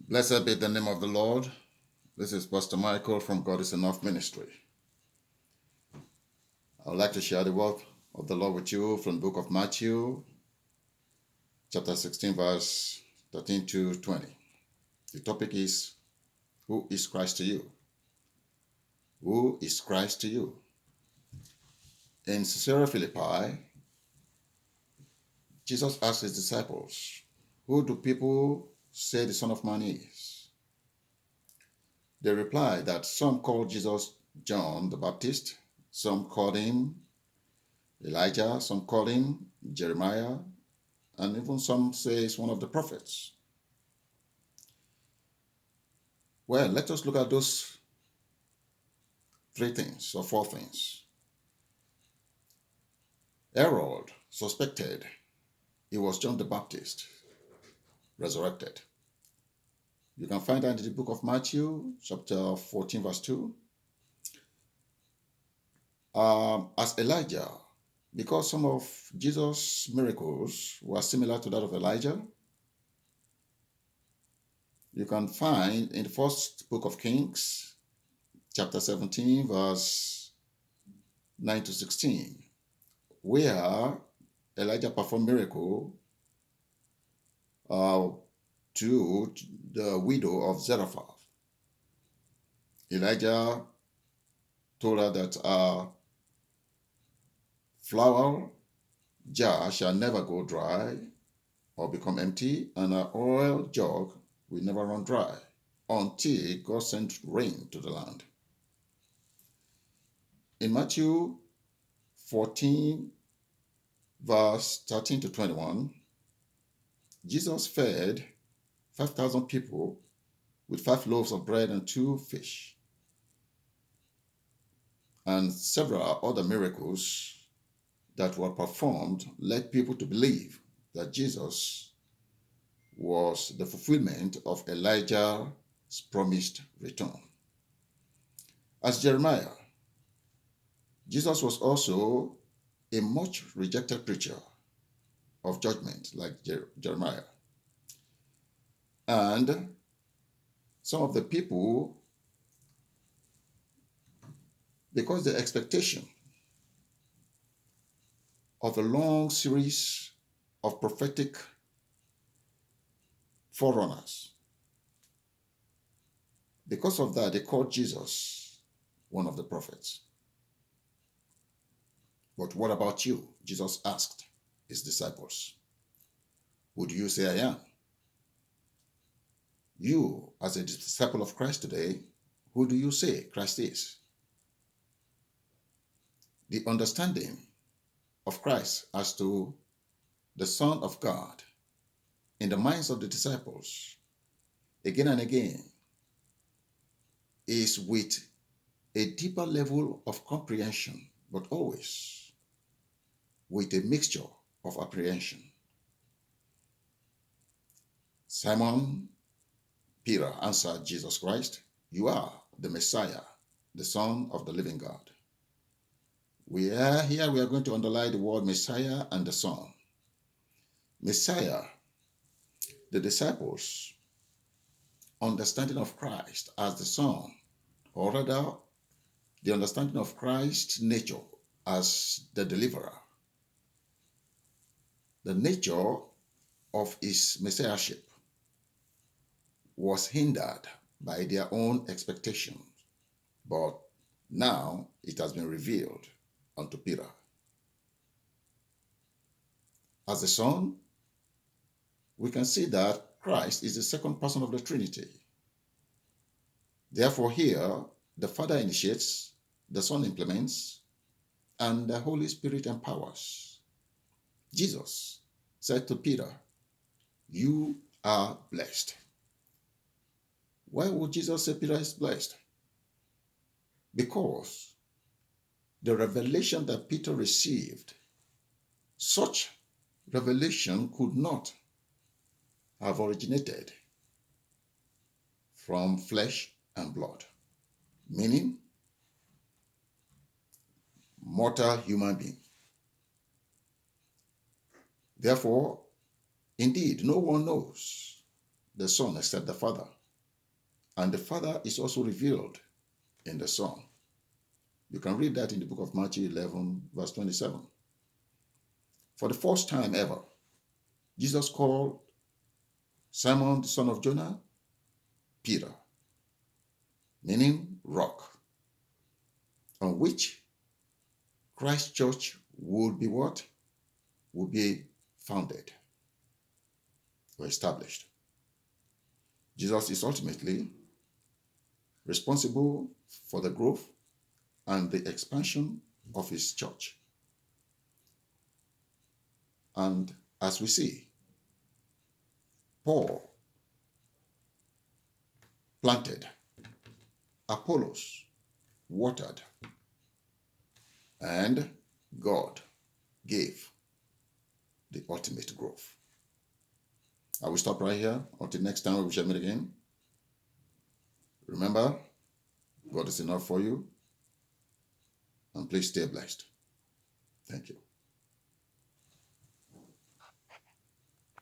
Blessed be the name of the Lord. This is Pastor Michael from God is Enough Ministry. I would like to share the word of the Lord with you from the book of Matthew, chapter 16, verse 13 to 20. The topic is, who is Christ to you? Who is Christ to you? In Caesarea Philippi, Jesus asked his disciples, who do people say the Son of Man is? They replied that some called Jesus John the Baptist, some called him Elijah, some call him Jeremiah, and even some say he's one of the prophets. Well, let us look at those three things or four things. Herod suspected he was John the Baptist, resurrected. You can find that in the book of Matthew, chapter 14, verse 2. As Elijah, because some of Jesus' miracles were similar to that of Elijah, you can find in the first book of Kings, chapter 17, verse 9 to 16, where Elijah performed miracle to the widow of Zarephath. Elijah told her that flour jar shall never go dry or become empty, and her oil jug will never run dry until God sent rain to the land. In Matthew 14, verse 13 to 21, Jesus fed 5,000 people with 5 loaves of bread and 2 fish, and several other miracles that were performed led people to believe that Jesus was the fulfillment of Elijah's promised return. As Jeremiah, Jesus was also a much rejected preacher of judgment like Jeremiah. And some of the people, because the expectation of a long series of prophetic forerunners, because of that, they called Jesus one of the prophets. But what about you? Jesus asked his disciples, who do you say I am? You, as a disciple of Christ today, who do you say Christ is? The understanding of Christ as to the Son of God in the minds of the disciples, again and again, is with a deeper level of comprehension, but always with a mixture of apprehension. Simon Peter answered Jesus Christ, you are the Messiah, the Son of the living God. We are going to underline the word Messiah and the Son. Messiah, the disciples' understanding of Christ as the Son, or rather, the understanding of Christ's nature as the deliverer. The nature of his messiahship was hindered by their own expectations, but now it has been revealed unto Peter. As the Son, we can see that Christ is the second person of the Trinity. Therefore, here, the Father initiates, the Son implements, and the Holy Spirit empowers. Jesus said to Peter, you are blessed. Why would Jesus say Peter is blessed? Because the revelation that Peter received, such revelation could not have originated from flesh and blood, meaning mortal human being. Therefore, indeed, no one knows the Son except the Father. And the Father is also revealed in the Son. You can read that in the book of Matthew 11, verse 27. For the first time ever, Jesus called Simon, the son of Jonah, Peter, meaning rock, on which Christ Church would be what? Would be founded or established. Jesus is ultimately responsible for the growth and the expansion of his church. And as we see, Paul planted, Apollos watered, and God gave the ultimate growth. I will stop right here. Until next time we shall meet again. Remember, God is enough for you. And please stay blessed. Thank you.